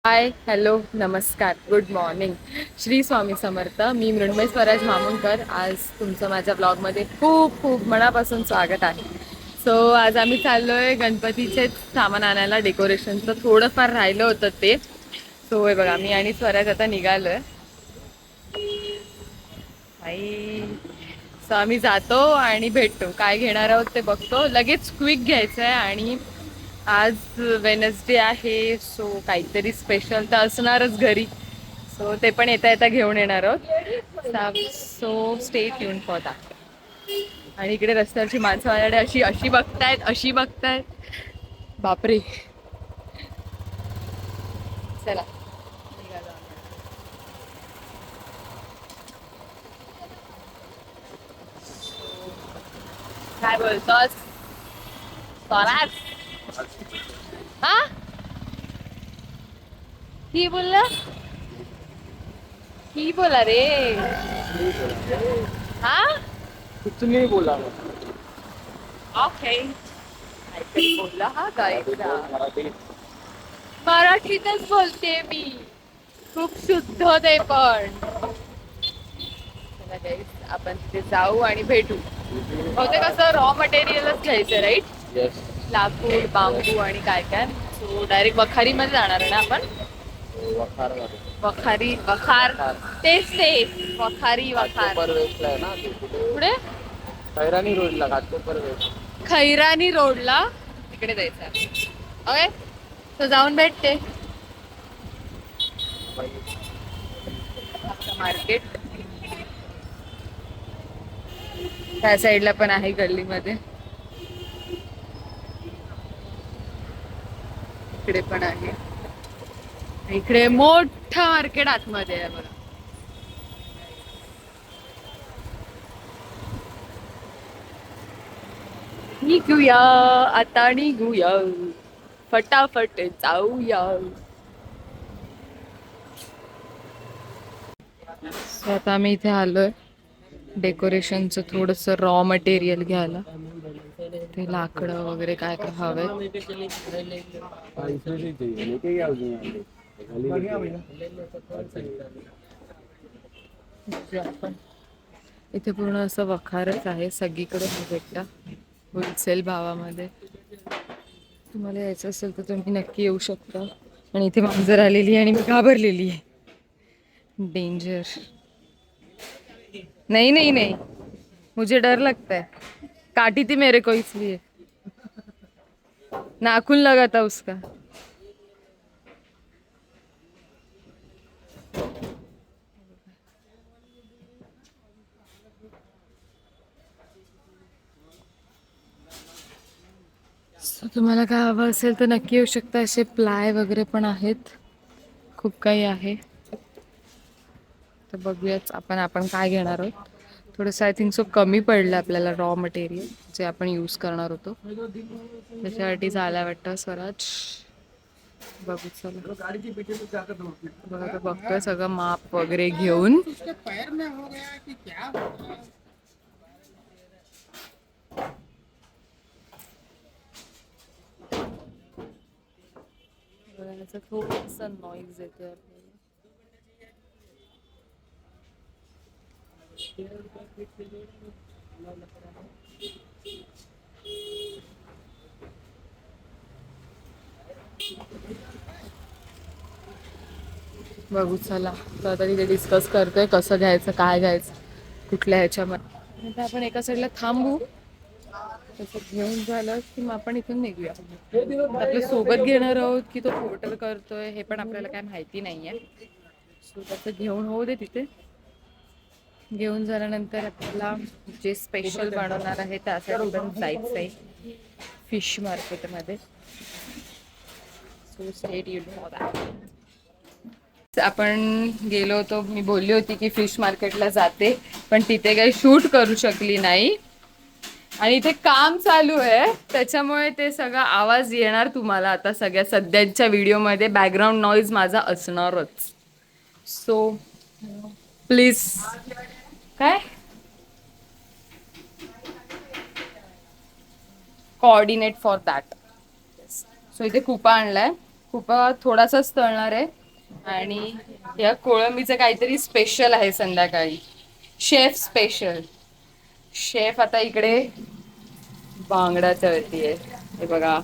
हाय, hello, नमस्कार, good morning. Shri Swami समर्थ. मी मृण्मयी स्वराज मामुंकर. आज तुमचं माझ्या ब्लॉगमध्ये खूप खूप मनापासून स्वागत आहे. सो आज आम्ही चाललोय गणपतीचे सामान आणायला. डेकोरेशनचं थोडंफार राहिलं होतं ते. सो हे बघा, मी आणि स्वराज आता निघालोय. आई, सो आम्ही जातो आणि भेटतो. काय घेणार आहोत ते बघतो. लगेच क्विक घ्यायचं आहे आणि आज वेनसडे आहे. सो काहीतरी स्पेशल तर असणारच घरी. सो ते पण येता येता घेऊन येणार आहोत. So stay tune for that. आणि इकडे रस्त्यावरची माणसं माझ्याकडे अशी बघतायत. बापरे. चला निघालो आम्ही. काय बोलतोस स्वराज? हा, की बोलला? की बोला रे? हा, कुछ नहीं बोला मैं. ओके. काहीतरी बोलला हा गायचा. मराठी. मराठीतच बोलते मी. खूप शुद्ध ते पण. चला guys, आपण तिथे जाऊ आणि भेटू. बहुतेक कसं रॉ मटेरियलच घ्यायचं, राईट? यस. लाकूड, बांबू आणि काय काय. सो डायरेक्ट वखारीमध्ये जाणार आहे ना आपण? वखार मध्ये. वखार. तेच ते. वखार. घाटकोपर वेस्टला आहे ना ते पुढे. पुढे खैरानी रोडला घाटकोपर वेस्ट. खैरानी रोडला तिकडे जायचं आहे. ओके, तो जाऊन भेटते. मार्केट त्या साईडला पण आहे गल्लीमध्ये. इकडे पण आहे. इकडे मोठं मार्केट आतमध्ये आहे बघा. निघूया आता, निघूया फटाफट जाऊया. So, आता आम्ही इथे आलोय डेकोरेशनचं थोडंसं रॉ मटेरियल घ्यायला. ते लाकडं वगैरे काय काय हवंय. इथे पूर्ण असं वखारच आहे. सगळीकडे भेटता होलसेल भावामध्ये. तुम्हाला यायचं असेल तर तुम्ही नक्की येऊ शकता. आणि इथे मांजर आलेली आहे आणि मी घाबरलेली आहे. डेंजर. नहीं नहीं नहीं, मुझे डर लगता है. काटी थी मेरे को इसलिए. नाखून लगा था उसका. तुम्हाला काय हवं असेल तर नक्की येऊ शकता. असे प्लाय वगैरे पण आहेत. खूप काही आहे. तर बघूयाच आपण काय घेणार आहोत. थोडंसं आय थिंक सो कमी पडलं आपल्याला रॉ मटेरियल जे आपण यूज करणार होतो. त्याच्यासाठी झालं वाटतं स्वराज. बघू चला. बघा बघतोय सगळं माप वगैरे घेऊन. थोडासा नॉईज येतोय आपल्याला. बघू चला. तर आता तिथे डिस्कस करतोय कसं घ्यायचं, काय घ्यायचं, कुठल्या ह्याच्यामध्ये. आता आपण एका साईडला थांबू. तसं घेऊन झालं की मग आपण इथून निघूया. आपल्या सोबत घेणार आहोत की तो पोर्टर करतोय हे पण आपल्याला काय माहिती नाहीये. सो त्याचं घेऊन होऊ दे तिथे. घेऊन झाल्यानंतर आपल्याला जे स्पेशल बनवणार आहे त्यासाठी पण जायचं आहे फिश मार्केटमध्ये. So stay tuned for that. आपण गेलो होतो. मी बोलली होती की फिश मार्केटला जाते पण तिथे काही शूट करू शकली नाही. आणि इथे काम चालू आहे त्याच्यामुळे ते सगळा आवाज येणार तुम्हाला आता सगळ्या सध्याच्या व्हिडिओमध्ये. बॅकग्राऊंड नॉईज माझा असणारच. So please. काय कोऑर्डिनेट फॉर दॅट. सो इथे कुपा आणलाय. खूप थोडासाच तळणार आहे आणि या कोळंबीचं काहीतरी स्पेशल आहे संध्याकाळी. Chef special. शेफ आता इकडे बांगडा तळतीये. हे बघा,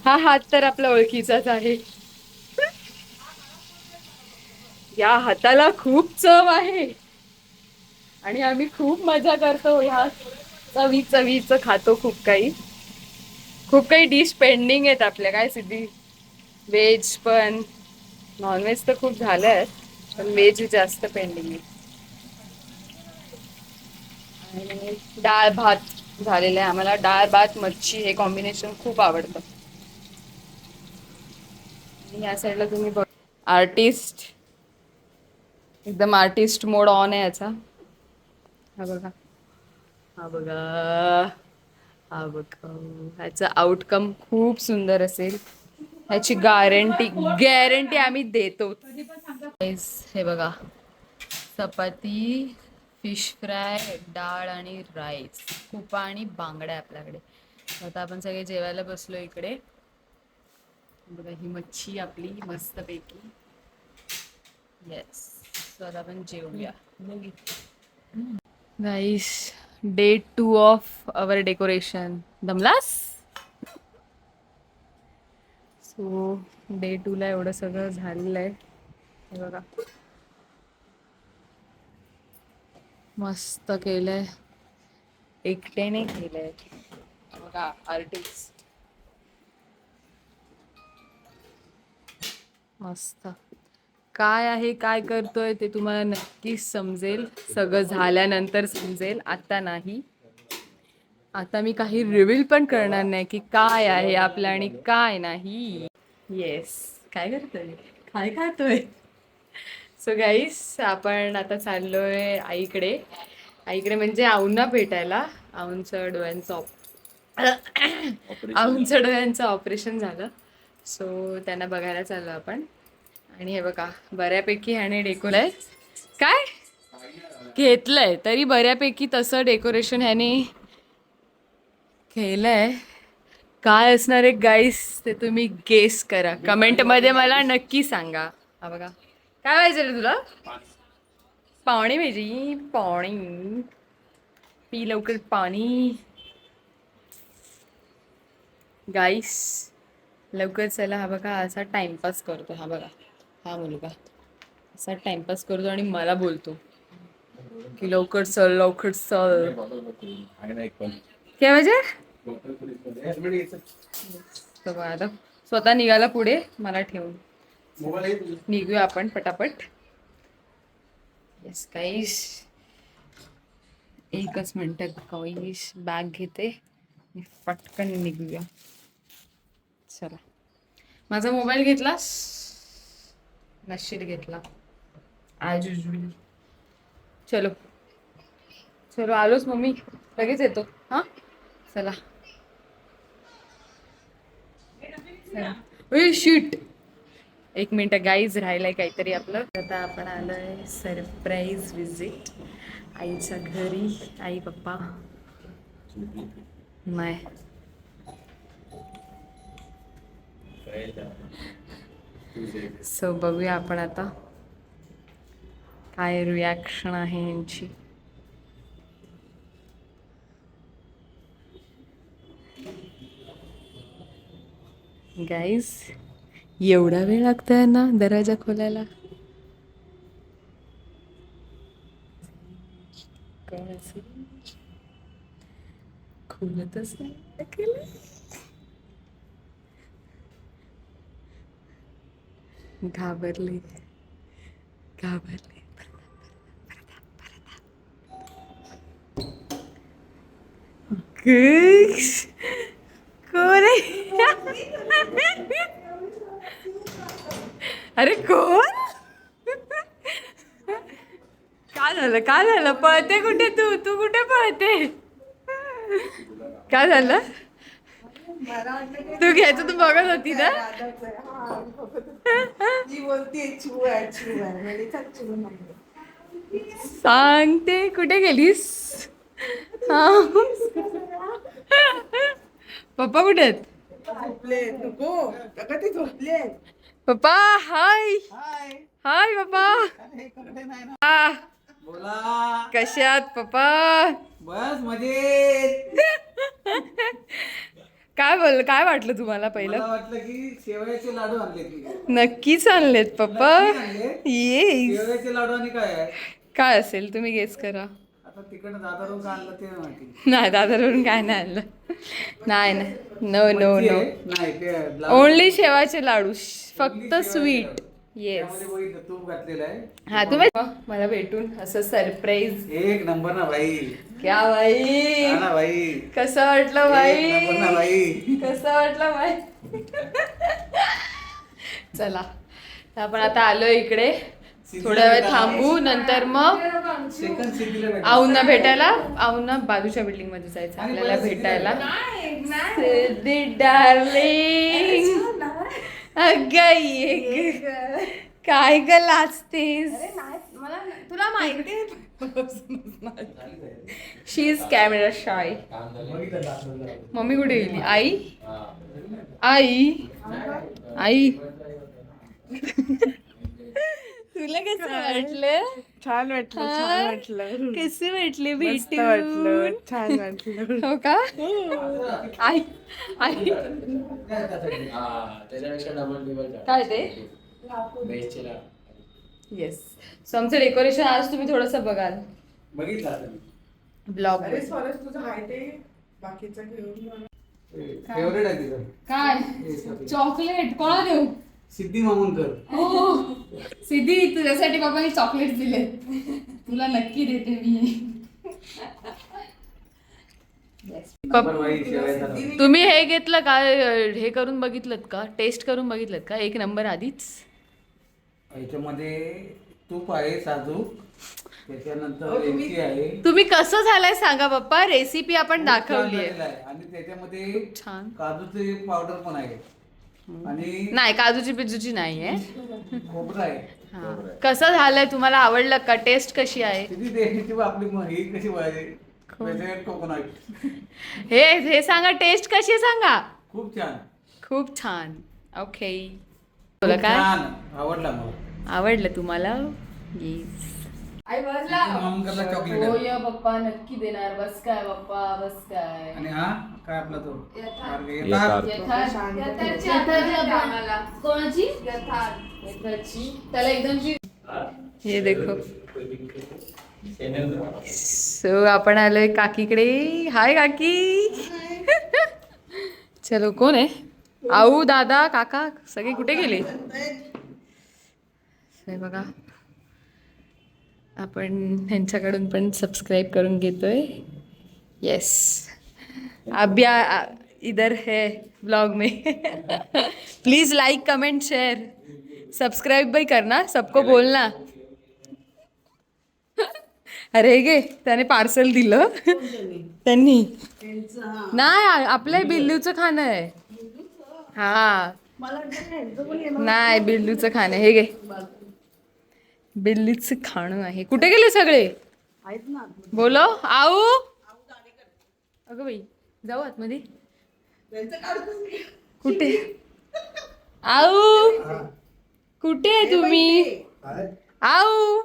हा हात तर आपल्या ओळखीचाच आहे. या हाताला खूप चव आहे आणि आम्ही खूप मजा करतो. ह्या चवी चवीच खातो. खूप काही डिश पेंडिंग आहेत आपल्या. काय सिद्धी? व्हेज पण, नॉनव्हेज तर खूप झालं आहे, पण व्हेज जास्त पेंडिंग आहे. आणि डाळ भात झालेला आहे. आम्हाला डाळ भात मच्छी हे कॉम्बिनेशन खूप आवडतं. आणि या साईडला तुम्ही बघ, आर्टिस्ट, एकदम आर्टिस्ट मोड ऑन आहे याचा. हा बघा, हा बघा, हा बघा. ह्याचा आउटकम खूप सुंदर असेल ह्याची गॅरंटी आम्ही देतो. हे बघा, चपाती, फिश फ्राय, डाळ आणि राईस, खूप आणि बांगड्या आपल्याकडे. आता आपण सगळे जेवायला बसलो इकडे. बघा ही मच्छी आपली मस्तपैकी. येस, तर आपण जेवूया. Guys, day 2 of our decoration. दमलास? सो डे 2 ला एवढं सगळं झालेलं आहे. हे बघा, मस्त केलंय, एकट्याने केलंय. बघा, आर्टिस्ट मस्त. काय आहे, काय करतोय ते तुम्हाला नक्कीच समजेल. सगळं झाल्यानंतर समजेल, आता नाही. आता मी काही रिव्हील पण करणार नाही की काय आहे आपलं आणि काय नाही. येस, काय करतोय, काय खातोय. सो गाईस, आपण आता चाललोय आईकडे. आईकडे म्हणजे आऊंना भेटायला. आऊंचं डोळ्यांचं ऑपरेशन झालं. सो त्यांना बघायला चाललो आपण. आणि हे बघा, बऱ्यापैकी ह्याने डेकोरेट काय घेतलंय, तरी बऱ्यापैकी तसं डेकोरेशन ह्याने केलंय. काय असणार आहे गाईस ते तुम्ही गेस करा. कमेंट मध्ये मला नक्की सांगा. हा बघा, काय पाहिजे रे तुला? पाणी पाहिजे? पाणी पी लवकर, पाणी. गाईस लवकर चला. हा बघा, असा टाइमपास करतो. हा बघा, हा मुलगा असा टाइमपास करतो आणि मला बोलतो की लवकर चल, लवकर चल. काय पाहिजे? आता स्वतः निघाला पुढे, मला ठेवून. निघूया आपण पटापट. येस गाईस, एकच मिनिट गाईस, बॅग घेते, पटकन निघूया. चला. माझा मोबाईल घेतलास? नशीब घेतला, ॲज युजल. चलो चलो, आलोच मम्मी, लगेच येतो. हा चला. शीट, एक मिनिट गाईज, राहिलंय काहीतरी आपलं. आता आपण आलोय सरप्राईज विजिट आईच्या घरी. आई पप्पा नाही. सो बघूया आपण आता काय रिॲक्शन आहे यांची. गाईज, एवढा वेळ लागतोय ना दरवाजा खोलायला? काय असेल, खोलतच नाही केलं. घाबरले. कोण आहे? अरे कोण? काय झालं पळते कुठे तू कुठे पळते? काय झालं? तू घ्यायचं तू बघत होती ना. सांगते, कुठे गेलीस? पप्पा कुठे आहेत? झोपले नको, ते झोपले. पप्पा हाय हाय हाय पप्पा. इकडे नाही ना. आ, बोला. कसे आहात पप्पा? बस मजेत. काय वाटलं तुम्हाला मला पहिलं? वाटलं की शेवयाचे लाडू आणले की काय? नक्कीच आणलेत पप्पा. नक्की आणले? येस. शेवयाचे लाडू आणि काय आहे? काय असेल तुम्ही गेस करा. आता तिकडनं दादारून का आणलं ते नाही माहिती. नाही दादरवरून काय नाही आणलं. नाही नाही नो नो मच्छी नो. आहे? नाही ते लाडू. ओनली शेवाचे लाडू फक्त शेवाचे स्वीट. लाडू. येस. त्यामध्ये बघितलं तूप घातलेलं आहे. हा तुम्ही मला भेटून असं सरप्राईज. एक नंबर ना भाई. क्या भाई हा ना भाई. कसं वाटलं एक नंबर ना भाई? भाई. कसं वाटलं भाई? चला तर आपण आता आलो इकडे. थोड्या वेळ थांबू नंतर मग सेकंड सिटीला भेटा. आऊंना भेटायला. आऊंना बाजूच्या बिल्डिंग मध्ये जायचं आणि आपल्याला परत भेटायला. सिटीला सिद्धी डार्लिंग अगं काय ग लाजतेस? तुला माहिती शी इज कॅमेरा शाय. बघितलं दाखवलं. मम्मी कुठे गेली? आई आई आई तुला कसं वाटलं? छान वाटलं छान वाटलं कसे वाटले मस्त भेटून? वाटलं छान वाटलं हो का? आई आई त्याच्यापेक्षा डबल टेबल काय ते? बेसचे लाडू. येस. सो आमचं डेकोरेशन आज तुम्ही थोडंसं बघाल बघितलं आता मी. ब्लॉग. अरे स्वराज तुझं आहे ते बाकीचं घेऊन फेवरेट आहे तिथं. काय चॉकलेट कोणा देऊ? सिद्धी मामूनकर. हो सिद्धी तुझ्यासाठी बाबांनी चॉकलेट दिले. तुला नक्की देते मी. नंबर भाई शेवयाचा लाडू. तुम्ही हे घेतलं का? हे करून बघितलं का? टेस्ट करून बघितलं का? एक नंबर आधीच. याच्यामध्ये तूप आहे साजूक. त्याच्यानंतर वेलची आहे. तुम्ही कसं झालंय सांगा पप्पा. रेसिपी आपण खूप छान दाखवली झालेलं आहे. आहे. आणि त्याच्यामध्ये छान. काजूचे पावडर पण आहे आणि नाही काजूची पिजूची नाहीये. खोबरं आहे. हा. कसं झालंय तुम्हाला? आवडलं का? टेस्ट कशी आहे? किती द्यायची आपली ही कशी पाहिजे कोकोनट. हे सांगा टेस्ट कशी आहे सांगा. खूप छान. खूप छान. ओके. खूप तुला काय छान आवडला मला. आवडलं तुम्हाला? येस. आई बसला. मामूनकरला चॉकलेट हो आहे. या पप्पा नक्की देणार. बस काय पप्पा बस काय. आणि हा काय आपला तो यथार्थ. कोणाची? यथार्थची. त्याला एकदमची. हे देखो. सो आपण आलोय काकीकडे. हाय काकी. चलो कोण आहे? आऊ दादा काका सगळे कुठे गेले? हे बघा आपण ह्यांच्याकडून पण सबस्क्राईब करून घेतोय. येस. अभ्या इधर है ब्लॉग में. Please like comment share subscribe भी करना. सबको बोलना. अरे गे त्याने पार्सल दिलं. त्यांनी नाही आपल्या बिल्लूचं खाणं आहे. हा नाही बिल्लूचं खाणं. हे घे बिल्लीचं खाणं आहे. कुठे गेले सगळे? बोलो आऊ. अगं बाई जाऊ आतमध्ये. कुठे आऊ? कुठे आहे तुम्ही? आऊ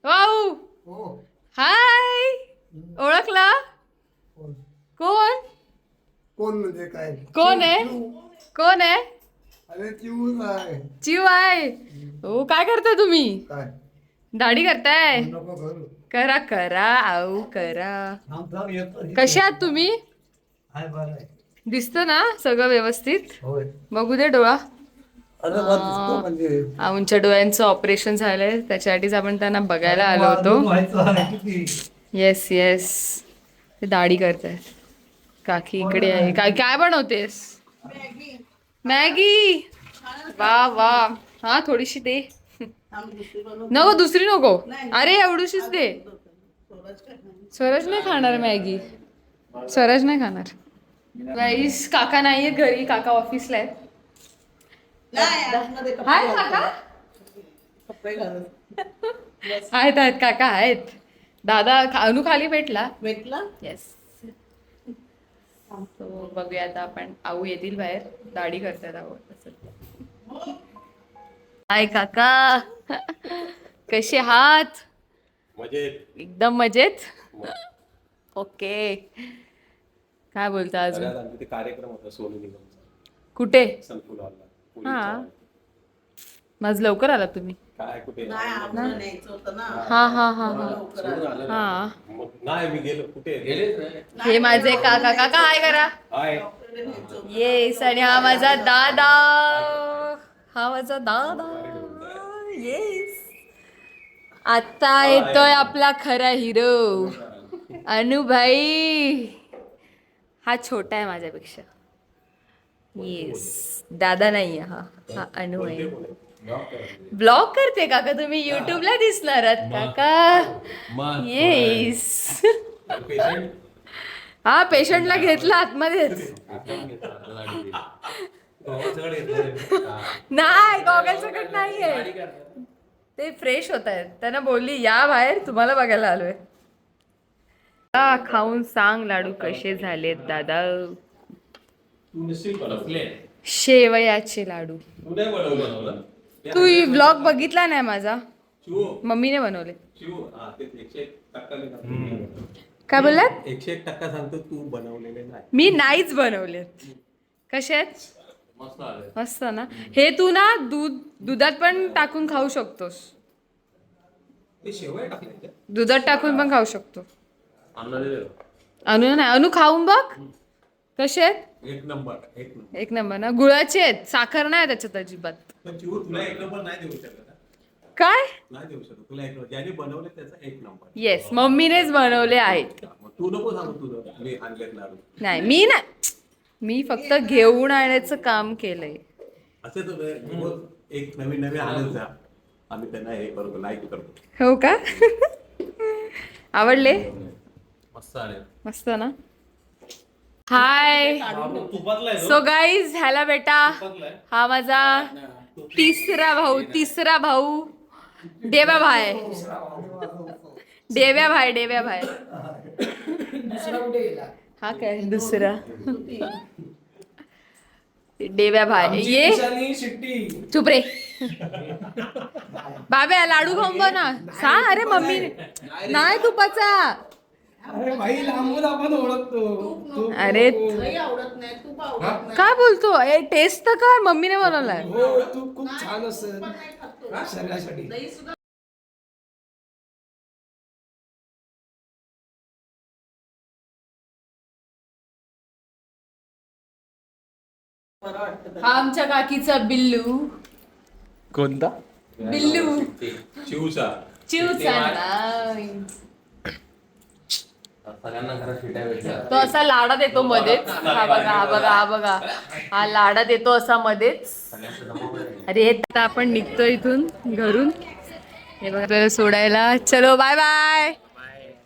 आऊ. हाय. ओळखला? कोण? कोण म्हणजे काय? कोण आहे? कोण आहे? अरे चिवून आहे. चिव आहे. हो काय करताय तुम्ही? काय दाढी करताय? नको करू. करा करा आऊ करा. थांब येतो. कसे आहात तुम्ही? हाय बरं आहे. दिसतं ना सगळं व्यवस्थित? होय. बघू दे डोळा. अरे बा दिसतो म्हणजे. आऊंच्या डोळ्यांचं ऑपरेशन झालंय त्याच्यासाठीच आपण त्यांना बघायला आलो होतो. व्हायचं आहे किती? Yes yes. ते दाढी करतायत. काकी इकडे आहे. काय बनवतेस? मॅगी. वा वा. हा थोडीशी दे. नको दुसरी नको. अरे एवढीशीच दे. स्वराज नाही खाणार मॅगी. स्वराज नाही खाणार. गाईस काका नाहीये घरी. काका ऑफिसला आहेत. हाय काका. आहेत आहेत काका आहेत. दादा अनु खाली भेटला. येस. बघूया आता आपण. आऊ येतील बाहेर. दाढी करतात आऊ. हाय काका, कसे आहात? मजेत. एकदम मजेत. ओके, काय बोलता अजून? सगळ्यात आमच्या इथे कार्यक्रम होता सोनू निगमचा कुठे? संकुल हॉलला. हा. पुढे आज लवकर आला तुम्ही? काय कुठे हा हा हा हा सोडून आलं ना. हा. मग नाही मी गेलो कुठे गेले हे माझे काका. काका हाय करा. हाय. येस, आणि हा माझा दादा. हा माझा दादा. येस. आता येतोय आपला खरा हिरो अनुभाई. हा छोटा आहे माझ्यापेक्षा. येस, दादा नाही आहे हा. हा अनु आहे. ब्लॉग करते काका तुम्ही, युट्यूबला दिसणार आहात काका. येस. हा, पेशंटला घेतला आतमध्येच. नाही, गॉगल सकट नाहीये. ते फ्रेश होत आहेत. त्यांना बोलली या बाहेर, तुम्हाला बघायला आलोय. खाऊन सांग लाडू कसे झालेत दादा. तू निश्चित बनवले. शेवयाचे लाडू. तू नाही बनवलं. तू ब्लॉग बघितला नाही माझा? शिवू मम्मीने बनवले. शिवू हा ते 101% काय बोललात? 101% सांगतो तू बनवलेले नाही. मी नाहीच बनवलेत. कसे आहेत? मस्त आले. मस्त ना. हे तू ना दुधात पण टाकून खाऊ शकतोस. ते शेवया टाकले दुधात टाकून पण खाऊ शकतो. आणलं. अनु नाही, अनु खाऊन बघ कसे आहेत. एक नंबर. एक नंबर ना. गुळाचे आहेत, साखर नाही त्याच्यात अजिबात. पण शिवू तुला एक नंबर नाही देऊ शकत. काय नाही देऊ शकत तुला एक नंबर. ज्याने बनवले त्याचा एक नंबर. येस, मम्मीनेच बनवले आहेत. मग तू नको सांगू तुझं मी आणलेत लाडू. नाही, मी नाही. मी फक्त घेऊन आणण्याचं काम केलंय. असे तर रोज एक नवीन आणत जा. आम्ही त्यांना हे करतो, लाईक करतो. हो का? आवडले? मस्त आले. मस्त ना. हाय. सो गाईज, ह्याला बेटा हा माझा तिसरा भाऊ देव्या भाई. हा काय दुसरा देव्या भाई. ये चुप रे बाबे, लाडू खाऊन बघ ना. सांग. अरे मम्मी नाही तुपाचा. अरे भाई, लांबून आपण ओळखतो. अरे काय बोलतो? टेस्ट तर कर, मम्मीने बनवलाय. हो, तू खूप छान असेल शरीरासाठी. हा आमच्या काकीचा बिल्लू. कोणता? बिल्लू शिवचा चिवचा नाही. सगळ्यांना घरात फिटाय भेटला. तो असा लाडात येतो मध्येच. हा बघा. हा लाडात येतो असा मध्येच. अरे आता आपण निघतो इथून घरून. हे बघा आपल्याला सोडायला. चलो बाय बाय.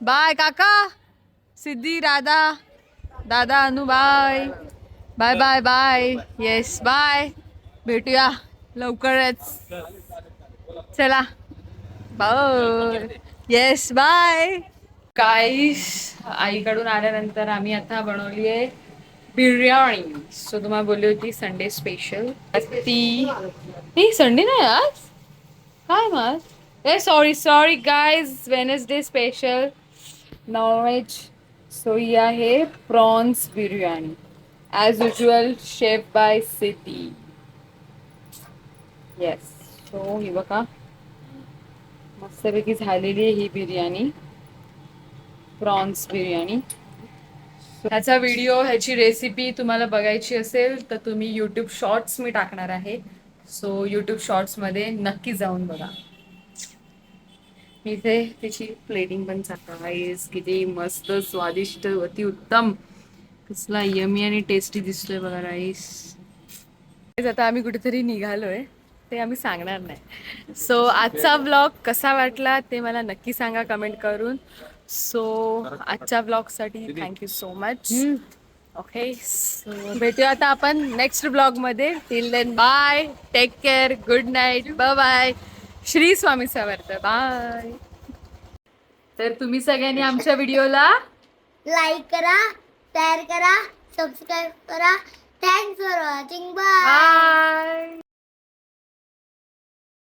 बाय काका, सिद्धी, राधा, दादा, Anu. Bye bye bye bye. Yes bye. भेटूया लवकरच. चला बाय. Yes bye. काहीच आईकडून आल्यानंतर आम्ही आता बनवली आहे बिर्याणी. सो तुम्हाला बोलली होती संडे स्पेशल. ती संडे नाही आज. काय मग sorry guys, Wednesday special non veg. So ही आहे prawns biryani as usual, chef by city. Yes. So ही बघा मस्तपैकी झालेली आहे ही बिर्याणी, प्रॉन्स बिर्याणी. ह्याचा व्हिडिओ, ह्याची रेसिपी तुम्हाला बघायची असेल तर तुम्ही यूट्यूब शॉर्ट्स मी टाकणार आहे. सो यूट्यूब शॉर्ट्समध्ये नक्की जाऊन बघा. इथे त्याची प्लेटिंग पण चांगली, किती मस्त स्वादिष्ट, अति उत्तम, कसला यमी आणि टेस्टी दिसतोय बघा राईस. आता आम्ही कुठेतरी निघालोय, ते आम्ही सांगणार नाही. सो आजचा ब्लॉग कसा वाटला ते मला नक्की सांगा कमेंट करून. सो आजच्या ब्लॉगसाठी thank you so much. Okay, so भेटूया आता आपण नेक्स्ट ब्लॉगमध्ये. Till then bye, take care, good night, bye bye, Shri Swami Samarth, bye. तर तुम्ही सगळ्यांनी आमच्या व्हिडिओला लाईक करा, शेअर करा, सबस्क्राईब करा. Thanks for watching. Bye. Bye.